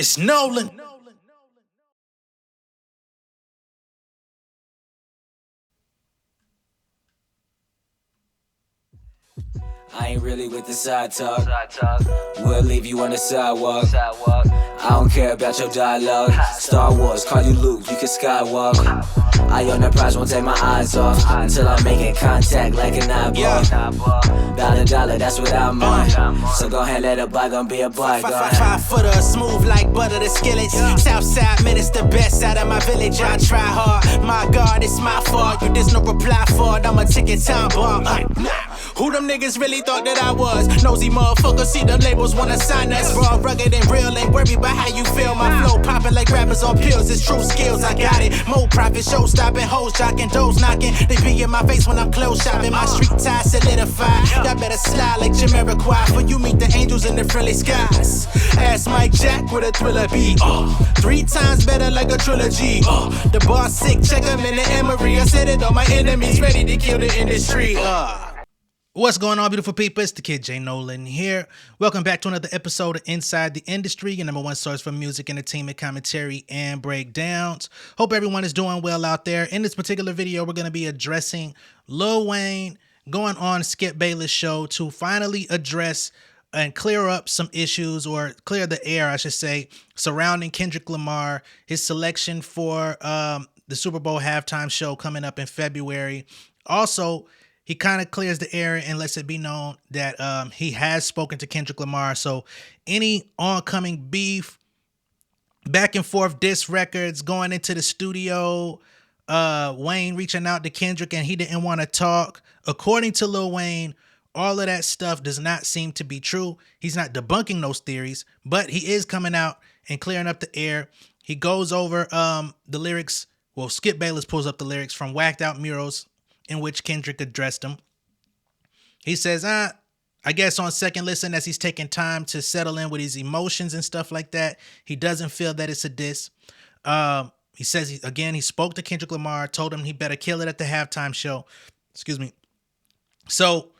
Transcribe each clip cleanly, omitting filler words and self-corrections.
It's Nolan. I ain't really with the side talk. We'll leave you on the sidewalk. I don't care about your dialogue. Star Wars, call you Luke, you can skywalk. I on the prize, won't take my eyes off until I'm making contact like an eyeball. Dollar, that's what I'm on. So go ahead, let a bygone be a bygone. 5-footer, smooth like butter, the skillets. Southside men, it's the best out of my village. I try hard. My God, it's my fault. You there's no reply for it. I'm a ticking time bomb. Who them niggas really thought that I was? Nosy motherfuckers, see them labels wanna sign us. Raw, rugged, and real, ain't worried about how you feel. My flow popping like rappers on pills, it's true skills, I got it. More profit, show stopping, hoes jocking, doors knocking. They be in my face when I'm clothes shopping. My street ties solidified. Y'all better slide like Jamiroquai, for you meet the angels in the friendly skies. Ask Mike Jack with a thriller beat. 3 times better like a trilogy. The bar sick, check him in the Emery. I said it on my enemies, ready to kill the industry. What's going on, beautiful people? It's the kid J Nolan here. Welcome back to another episode of Inside the Industry, your number one source for music, entertainment, commentary, and breakdowns. Hope everyone is doing well out there. In this particular video, we're going to be addressing Lil Wayne going on Skip Bayless' show to finally address and clear up some issues, or clear the air, I should say, surrounding Kendrick Lamar, his selection for the Super Bowl halftime show coming up in February. Also, he kind of clears the air and lets it be known that he has spoken to Kendrick Lamar. So any oncoming beef, back and forth diss records, going into the studio, Wayne reaching out to Kendrick and he didn't want to talk. According to Lil Wayne, all of that stuff does not seem to be true. He's not debunking those theories, but he is coming out and clearing up the air. He goes over the lyrics. Well, Skip Bayless pulls up the lyrics from Whacked Out Murals, in which Kendrick addressed him. He says, I guess on second listen, as he's taking time to settle in with his emotions and stuff like that, he doesn't feel that it's a diss. He says, he spoke to Kendrick Lamar, told him he better kill it at the halftime show. Excuse me. So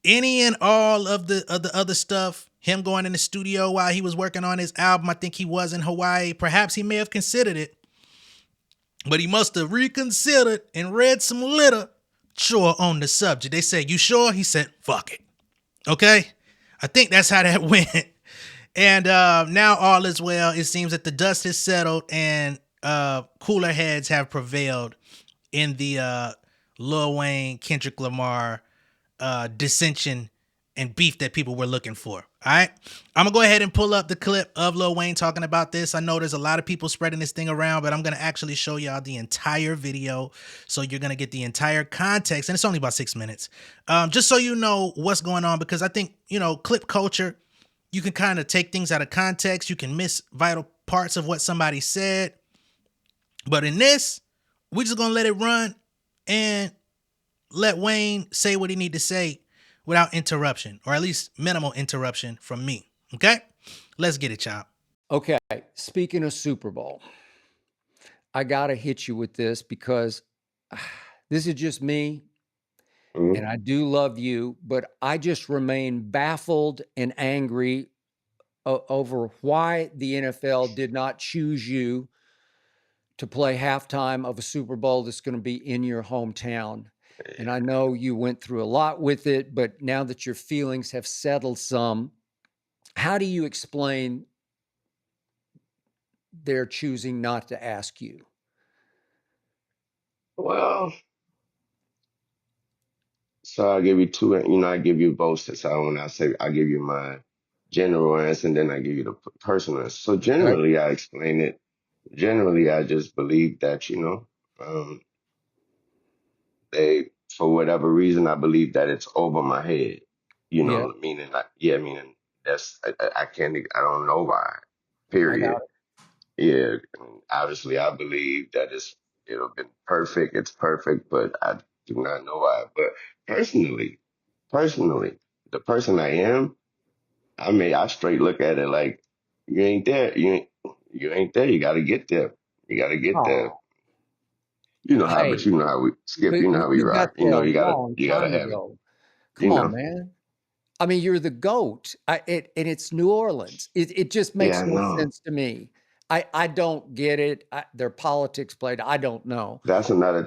any and all of the other stuff, him going in the studio while he was working on his album, I think he was in Hawaii. Perhaps he may have considered it, but he must have reconsidered and read some literature on the subject. They said, you sure? He said, fuck it. Okay? I think that's how that went. And now all is well. It seems that the dust has settled and cooler heads have prevailed in the Lil Wayne, Kendrick Lamar dissension and beef that people were looking for. All right, I'm gonna go ahead and pull up the clip of Lil Wayne talking about this. I know there's a lot of people spreading this thing around, but I'm gonna actually show y'all the entire video, so you're gonna get the entire context, and it's only about 6 minutes. Just so you know what's going on, because I think, clip culture, you can kind of take things out of context. You can miss vital parts of what somebody said, but in this, we're just gonna let it run and let Wayne say what he need to say without interruption, or at least minimal interruption from me. Okay? Let's get it, y'all. Okay, speaking of Super Bowl, I got to hit you with this because this is just me, and I do love you, but I just remain baffled and angry over why the NFL did not choose you to play halftime of a Super Bowl that's going to be in your hometown. And I know you went through a lot with it, but now that your feelings have settled some, how do you explain they're choosing not to ask you? Well, so I'll give you two, I give you both. So when I give you my general answer and then I give you the personal answer. So Right? generally, I explain it. Generally, I just believe that, they, for whatever reason, I believe that it's over my head. Yeah, Meaning I can't, I don't know why, I got period. it. Yeah, obviously, I believe that it'll be perfect. It's perfect, but I do not know why. But personally, the person I am, I straight look at it like you ain't there. You ain't there. You got to get there. You got to get there. Oh, But hey, you know how we skip. but You know how we you got rock. there a You long gotta time have it. ago. You Come on, know. man. I mean, you're the GOAT. And it's New Orleans. It just makes Yeah, I no know. sense to me. I don't get it. Their politics played. I don't know. That's another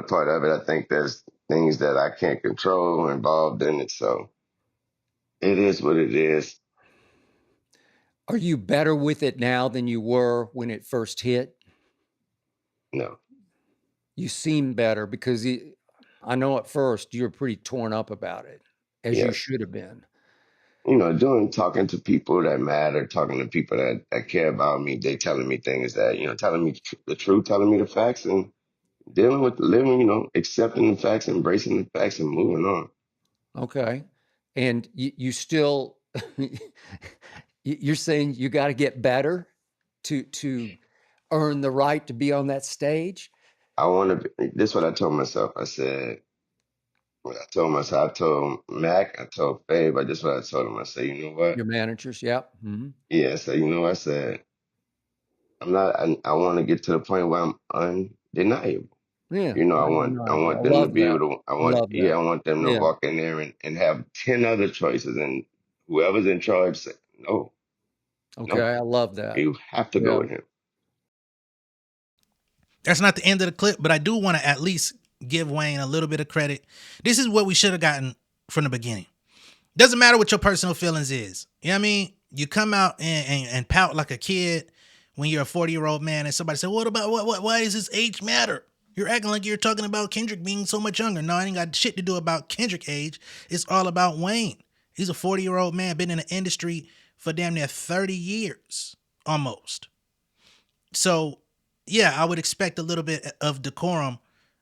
part of it. I think there's things that I can't control involved in it. So it is what it is. Are you better with it now than you were when it first hit? No. You seem better because I know at first you were pretty torn up about it, as you Yes. should have been. Doing talking to people that matter, talking to people that care about me, they telling me things that, telling me the truth, telling me the facts, and dealing with living, accepting the facts, embracing the facts, and moving on. Okay. And you still, you're saying you got to get better to earn the right to be on that stage? I want to, this is what I told myself. I said, what I told myself, I told Mac, I told Fabe, but this is what I told him. I said, you know what? Your managers, yep. Mm-hmm. Yeah, I said, I said, I want to get to the point where I'm undeniable. Yeah, I undeniable. want I them to love be able that. to, Love that. I want them to Yeah. walk in there and have 10 other choices. And whoever's in charge say, no, Okay, no, I love that. you have to go Yeah. with him. That's not the end of the clip, but I do want to at least give Wayne a little bit of credit. This is what we should have gotten from the beginning. Doesn't matter what your personal feelings is. You know what I mean? You come out and pout like a kid when you're a 40-year-old man and somebody said, what about, why does this age matter? You're acting like you're talking about Kendrick being so much younger. No, I ain't got shit to do about Kendrick age. It's all about Wayne. He's a 40-year-old man, been in the industry for damn near 30 years, almost. So, yeah, I would expect a little bit of decorum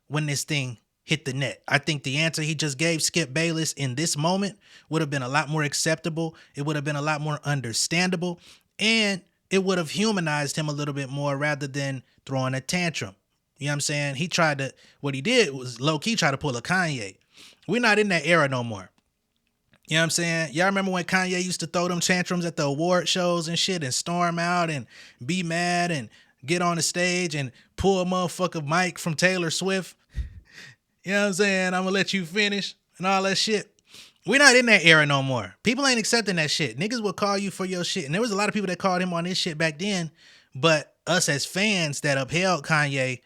when this thing hit the net. I think the answer he just gave Skip Bayless in this moment would have been a lot more acceptable. It would have been a lot more understandable. And it would have humanized him a little bit more rather than throwing a tantrum. You know what I'm saying? What he did was low-key try to pull a Kanye. We're not in that era no more. You know what I'm saying? Y'all remember when Kanye used to throw them tantrums at the award shows and shit and storm out and be mad and get on the stage and pull a motherfucker mic from Taylor Swift? You know what I'm saying? I'm gonna let you finish and all that shit. We're not in that era no more. People ain't accepting that shit. Niggas will call you for your shit. And there was a lot of people that called him on this shit back then. But us as fans that upheld Kanye,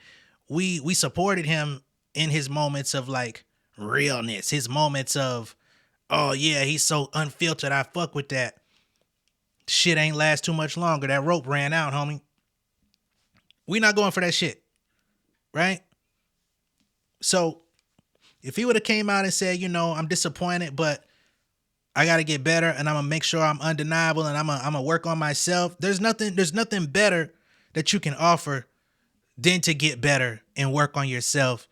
we supported him in his moments of like realness, his moments of, oh yeah, he's so unfiltered, I fuck with that. Shit ain't last too much longer. That rope ran out, homie. We not going for that shit. Right? So if he would have came out and said, I'm disappointed, but I got to get better and I'm going to make sure I'm undeniable and I'm going to work on myself. There's nothing better that you can offer than to get better and work on yourself,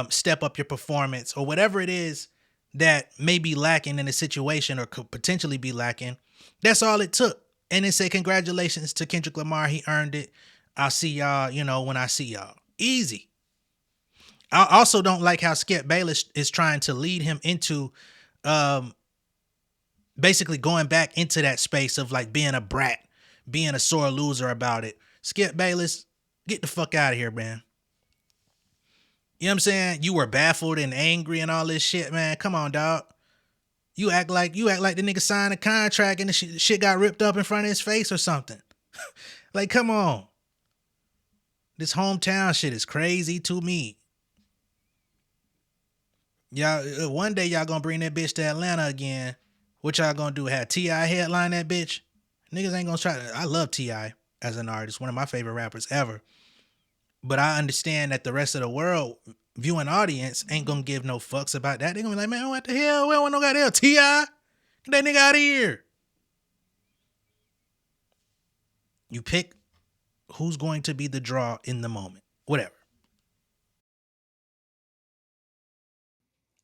step up your performance or whatever it is that may be lacking in a situation or could potentially be lacking. That's all it took. And then say, congratulations to Kendrick Lamar. He earned it. I'll see y'all, when I see y'all. Easy. I also don't like how Skip Bayless is trying to lead him into basically going back into that space of like being a brat, being a sore loser about it. Skip Bayless, get the fuck out of here, man. You know what I'm saying? You were baffled and angry and all this shit, man. Come on, dog. You act like the nigga signed a contract and the shit got ripped up in front of his face or something. Like, come on. This hometown shit is crazy to me. Y'all, one day y'all gonna bring that bitch to Atlanta again. What y'all gonna do? Have T.I. headline that bitch? Niggas ain't gonna try to. I love T.I. as an artist, one of my favorite rappers ever. But I understand that the rest of the world, viewing audience, ain't gonna give no fucks about that. They gonna be like, man, what the hell? We don't want no goddamn T.I. Get that nigga out of here. You pick who's going to be the draw in the moment. Whatever.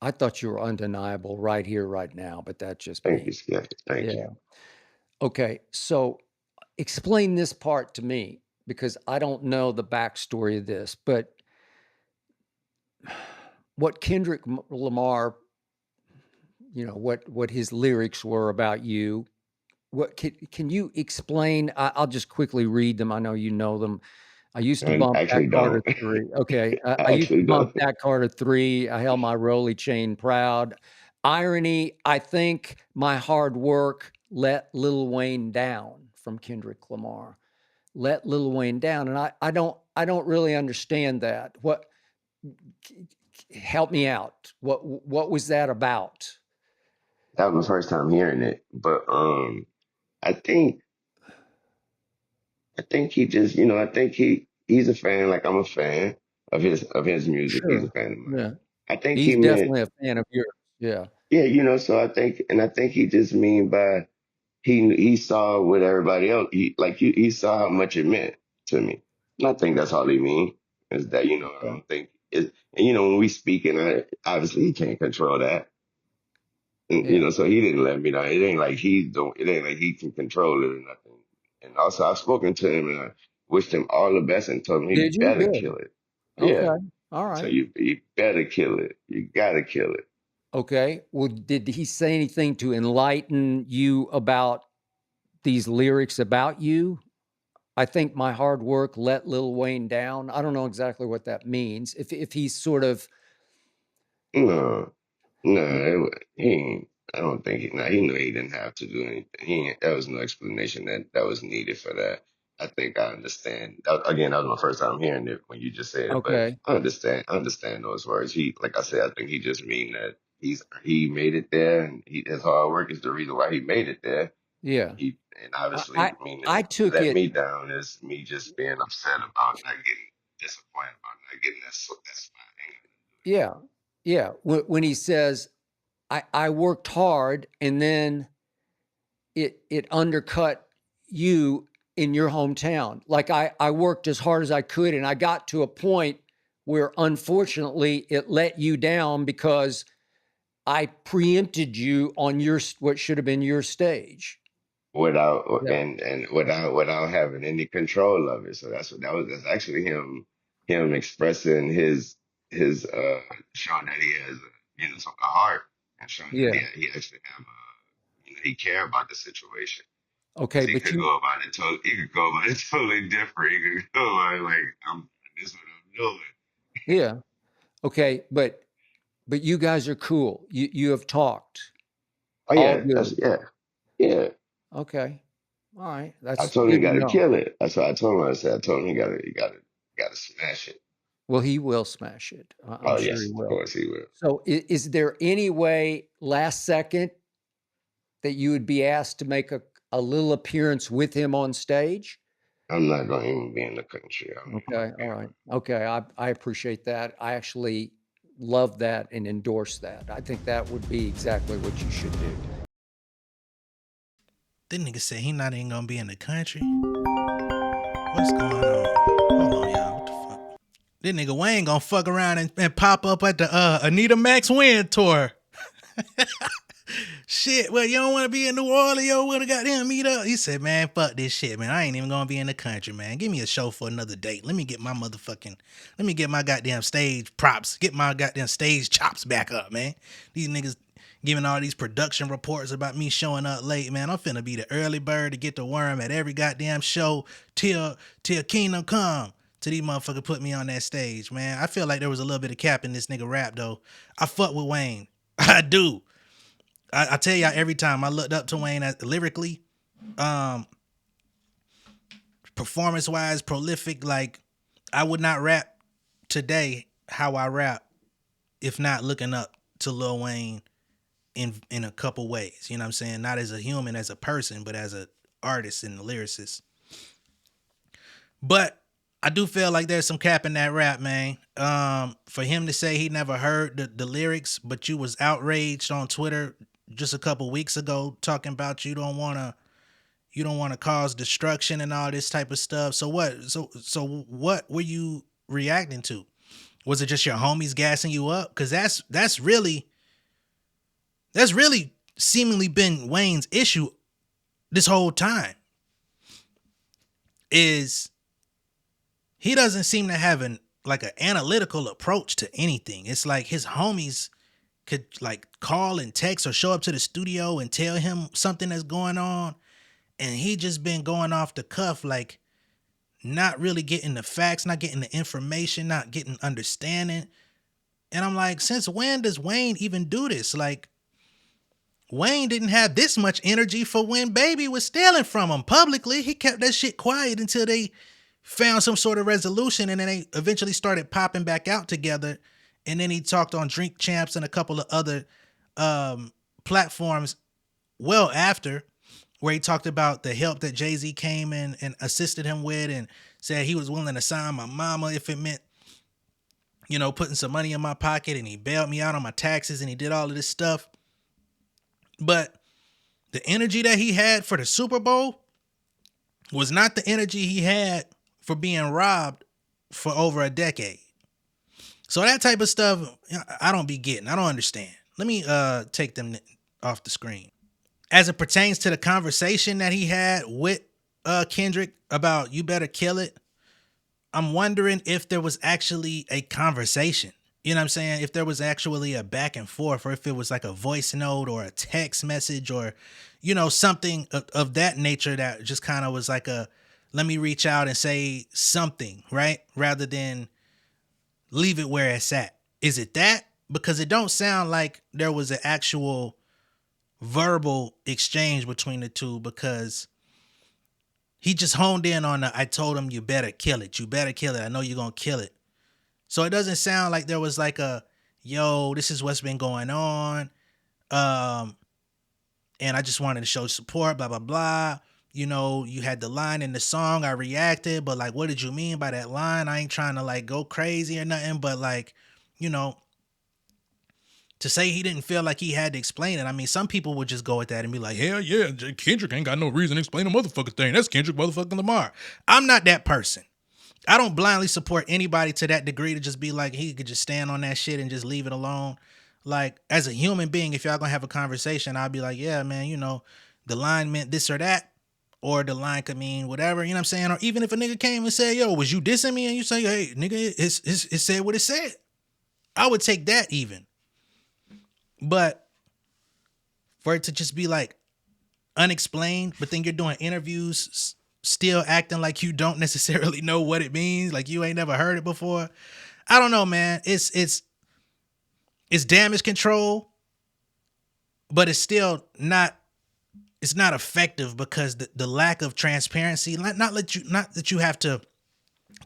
I thought you were undeniable right here, right now, but that's just Thank you, me. Skip. Thank you. Okay, so explain this part to me because I don't know the backstory of this, but what Kendrick Lamar, what his lyrics were about you. What can you explain? I'll just quickly read them. I know you know them. I used to I bump that actually Carter don't. 3. Okay. I I used to actually bump don't. that Carter 3. I held my Rolly chain proud. irony, I think my hard work let Lil Wayne down, from Kendrick Lamar. Let Lil Wayne down. And I don't really understand that. Help me out. What was that about? That was my first time hearing it, but I think I think he just, I think he's a fan, like I'm a fan of his music. He's a Sure. fan of mine. Yeah. I think he He's meant, definitely a fan of yours. Yeah. yeah, so I think he just mean by he saw what everybody else he saw how much it meant to me. And I think that's all he mean is that I Okay. don't think it. And when we speak, and obviously he can't control that. And, Yeah. so he didn't let me know. It ain't like it ain't like he can control it or nothing. And also I've spoken to him and I wished him all the best and told him he Did you? better Good. kill it. Yeah. Okay. All So right. you better kill it. You gotta kill it. Okay. Well, did he say anything to enlighten you about these lyrics about you? I think my hard work let Lil Wayne down. I don't know exactly what that means. If he's sort of, No, no, he ain't. I don't think he. No, he knew he didn't have to do anything. There was no explanation that was needed for that. I think I understand. Again, that was my first time hearing it when you just said it, but okay. I understand. I understand those words. Like I said, I think he just mean that he made it there, and his hard work is the reason why he made it there. Yeah. And I I obviously, I took let it, me down is me just being upset about not getting disappointed about not getting that spot. yeah. Yeah. When he says, I worked hard and then it undercut you in your hometown. Like I worked as hard as I could and I got to a point where unfortunately it let you down because I preempted you on what should have been your stage. Without Yeah. without having any control of it. So that's actually him expressing his showing that he has a heart and showing that Yeah. he actually have he care about the situation. Okay. Because he But could go about it totally different. He could go about it like this is what I'm doing. yeah. Okay. But you guys are cool. You have talked. Oh All yeah, good. yeah. Okay. All right. I That's told him he good to got to know. kill it. That's what I told him. I told him he got to smash it. Well, he will smash it. I'm Oh sure he yes, of will. course he will. So is there any way last second that you would be asked to make a little appearance with him on stage? I'm not going to even be in the country. I'm not Okay. going to be All able right. Okay. I appreciate that. I actually love that and endorse that. I think that would be exactly what you should do. This nigga said he not even gonna be in the country. What's going on? Hold on, y'all. What the fuck? This nigga Wayne gonna fuck around and pop up at the Anita Max Win tour. Shit, well, you don't want to be in New Orleans, you don't want to goddamn meet up. He said, man, fuck this shit, man. I ain't even gonna be in the country, man. Give me a show for another date. Let me get my goddamn stage props, get my goddamn stage chops back up, man. These niggas giving all these production reports about me showing up late, man. I'm finna be the early bird to get the worm at every goddamn show till Kingdom Come. Till these motherfuckers put me on that stage, man. I feel like there was a little bit of cap in this nigga rap, though. I fuck with Wayne. I do. I tell y'all every time I looked up to Wayne lyrically, performance wise, prolific. Like I would not rap today how I rap if not looking up to Lil Wayne in a couple ways. You know what I'm saying? Not as a human, as a person, but as a artist and a lyricist. But I do feel like there's some cap in that rap, man. For him to say he never heard the lyrics, but you was outraged on Twitter just a couple weeks ago talking about you don't wanna cause destruction and all this type of stuff. So what were you reacting to? Was it just your homies gassing you up? Cause that's really seemingly been Wayne's issue this whole time. Is he doesn't seem to have an analytical approach to anything. It's like his homies could like call and text or show up to the studio and tell him something that's going on, and he just been going off the cuff, like not really getting the facts, not getting the information, not getting understanding. And I'm like, since when does Wayne even do this? Like, Wayne didn't have this much energy for when Baby was stealing from him publicly. He kept that shit quiet until they found some sort of resolution, and then they eventually started popping back out together. And then he talked on Drink Champs and a couple of other platforms well after, where he talked about the help that Jay-Z came in and assisted him with, and said he was willing to sign my mama if it meant, you know, putting some money in my pocket, and he bailed me out on my taxes, and he did all of this stuff. But the energy that he had for the Super Bowl was not the energy he had for being robbed for over a decade. So that type of stuff, I don't be getting. I don't understand. Let me take them off the screen. As it pertains to the conversation that he had with Kendrick about "You Better Kill It," I'm wondering if there was actually a conversation. You know what I'm saying? If there was actually a back and forth, or if it was like a voice note or a text message, or, you know, something of that nature that just kind of was like a, let me reach out and say something, right? Rather than leave it where it's at. Is it that? Because it don't sound like there was an actual verbal exchange between the two, because he just honed in on I told him, you better kill it. You better kill it. I know you're going to kill it. So it doesn't sound like there was like a, yo, this is what's been going on. And I just wanted to show support, blah, blah, blah. You know, you had the line in the song, I reacted, but like, what did you mean by that line? I ain't trying to like go crazy or nothing, but like, you know, to say he didn't feel like he had to explain it. I mean, some people would just go at that and be like, hell yeah, Kendrick ain't got no reason to explain a motherfucking thing. That's Kendrick motherfucking Lamar. I'm not that person. I don't blindly support anybody to that degree to just be like, he could just stand on that shit and just leave it alone. Like, as a human being, if y'all gonna have a conversation, I'll be like, yeah, man, you know, the line meant this or that, or the line could mean whatever, you know what I'm saying? Or even if a nigga came and said, yo, was you dissing me? And you say, hey, nigga, it said what it said. I would take that even. But for it to just be like unexplained, but then you're doing interviews still acting like you don't necessarily know what it means, like you ain't never heard it before. I don't know, man. It's damage control, but it's still not, it's not effective, because the lack of transparency, not that you have to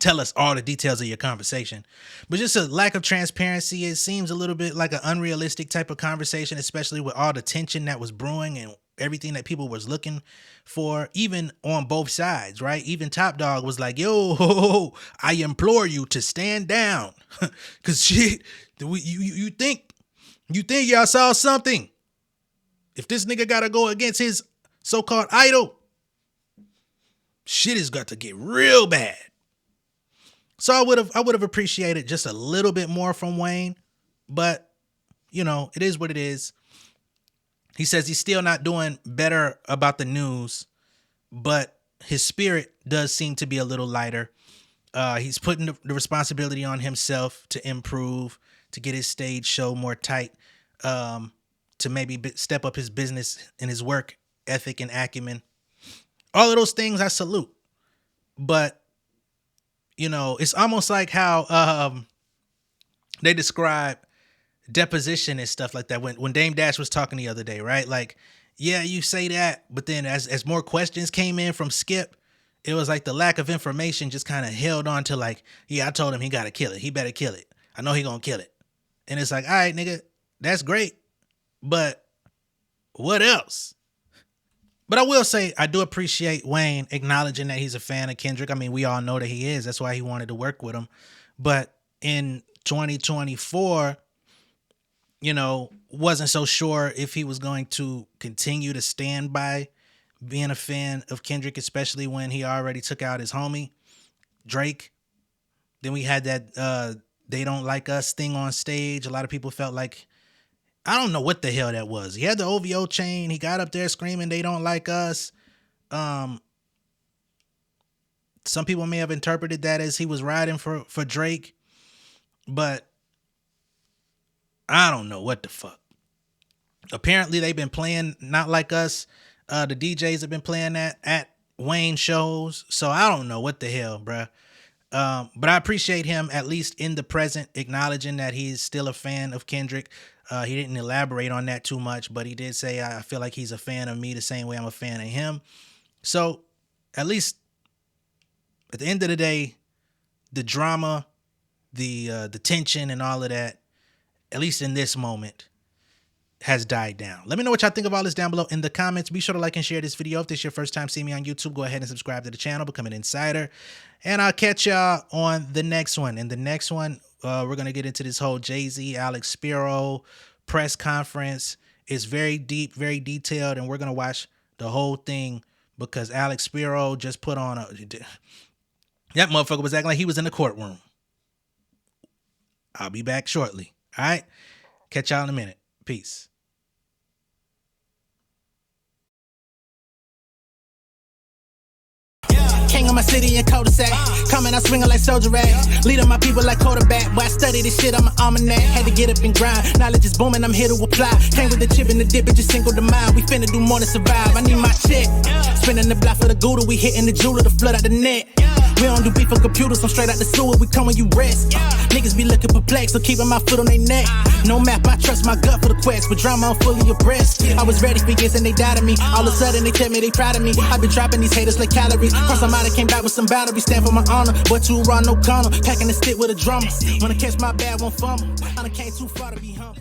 tell us all the details of your conversation, but just a lack of transparency. It seems a little bit like an unrealistic type of conversation, especially with all the tension that was brewing and everything that people was looking for, even on both sides, right? Even Top Dog was like, yo, I implore you to stand down. Cause shit, you think y'all saw something. If this nigga gotta go against his so-called idol, shit has got to get real bad. So I would have appreciated just a little bit more from Wayne, but you know, it is what it is. He says he's still not doing better about the news, but his spirit does seem to be a little lighter. He's putting the responsibility on himself to improve, to get his stage show more tight, to maybe step up his business and his work ethic and acumen. All of those things I salute. But, you know, it's almost like how they describe deposition and stuff like that. When Dame Dash was talking the other day, right? Like, yeah, you say that, but then as more questions came in from Skip, it was like the lack of information just kind of held on to like, yeah, I told him he got to kill it. He better kill it. I know he gonna kill it. And it's like, all right, nigga, that's great, but what else? But I will say, I do appreciate Wayne acknowledging that he's a fan of Kendrick. I mean, we all know that he is. That's why he wanted to work with him. But in 2024, you know, wasn't so sure if he was going to continue to stand by being a fan of Kendrick, especially when he already took out his homie, Drake. Then we had that They Don't Like Us thing on stage. A lot of people felt like, I don't know what the hell that was. He had the OVO chain. He got up there screaming, they don't like us. Some people may have interpreted that as he was riding for Drake, but I don't know what the fuck. Apparently they've been playing Not Like Us. The DJs have been playing that at Wayne shows. So I don't know what the hell, bruh. But I appreciate him, at least in the present, acknowledging that he's still a fan of Kendrick. He didn't elaborate on that too much, but he did say, I feel like he's a fan of me the same way I'm a fan of him. So at least at the end of the day, the drama, the tension and all of that, at least in this moment, has died down. Let me know what y'all think of all this down below in the comments. Be sure to like and share this video. If this is your first time seeing me on YouTube, go ahead and subscribe to the channel, become an insider. And I'll catch y'all on the next one. In the next one, we're going to get into this whole Jay-Z, Alex Spiro press conference. It's very deep, very detailed, and we're going to watch the whole thing because Alex Spiro just put on a... That motherfucker was acting like he was in the courtroom. I'll be back shortly. All right? Catch y'all in a minute. Peace. King of my city and cul-de-sac. Coming out swinging like soldier rag. Leading my people like quarterback. Boy, I study this shit, I'm an almanac. Had to get up and grind. Knowledge is booming, I'm here to apply. Came with the chip and the dip, it just single the mind. We finna do more than survive. I need my check. Spinning the block for the Gouda. We hitting the jeweler to flood out the net. We don't do beef on computers, I'm straight out the sewer. We come when you rest. Niggas be looking perplexed, so keeping my foot on their neck. No map, I trust my gut for the quest. But drama, I'm fully abreast. I was ready for years and they doubted me. All of a sudden they tell me they proud of me. I been dropping these haters like calories. Cross them out, I came back with some boundaries. Stand for my honor, but too raw, no corner. Packing the stick with a drummer. Wanna catch my bad, won't fumble. I done came too far to be humble.